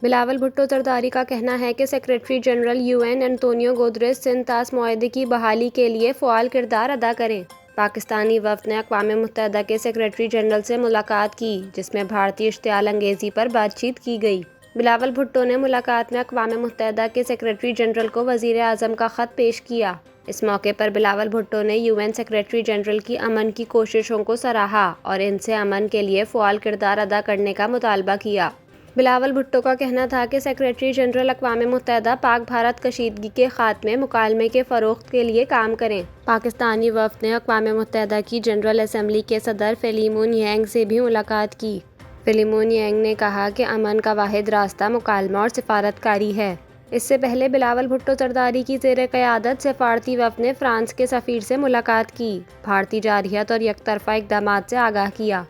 بلاول بھٹو زرداری کا کہنا ہے کہ secretary general UN Antonio Guterres Sindh طاس معاہدے کی بحالی کے لیے فعال کردار ادا کریں۔ پاکستانی وفد نے اقوام متحدہ کے سیکریٹری جنرل سے ملاقات کی، جس میں بھارتی اشتعال انگیزی پر بات چیت کی گئی۔ بلاول بھٹو نے ملاقات میں اقوام متحدہ کے سیکریٹری جنرل کو وزیر اعظم کا خط پیش کیا۔ اس موقع پر بلاول بھٹو نے UN سیکریٹری جنرل کی امن کی کوششوں کو سراہا اور ان سے امن کے لیے فعال کردار ادا کرنے کا مطالبہ کیا۔ بلاول بھٹو کا کہنا تھا کہ سیکریٹری جنرل اقوام متحدہ پاک بھارت کشیدگی کے خاتمے، مکالمے کے فروغ کے لیے کام کریں۔ پاکستانی وفد نے اقوام متحدہ کی جنرل اسمبلی کے صدر فلیمون ینگ سے بھی ملاقات کی۔ فلیمون ینگ نے کہا کہ امن کا واحد راستہ مکالمہ اور سفارتکاری ہے۔ اس سے پہلے بلاول بھٹو زرداری کی زیر قیادت سفارتی وفد نے فرانس کے سفیر سے ملاقات کی، بھارتی جارحیت اور یک طرفہ اقدامات سے آگاہ کیا۔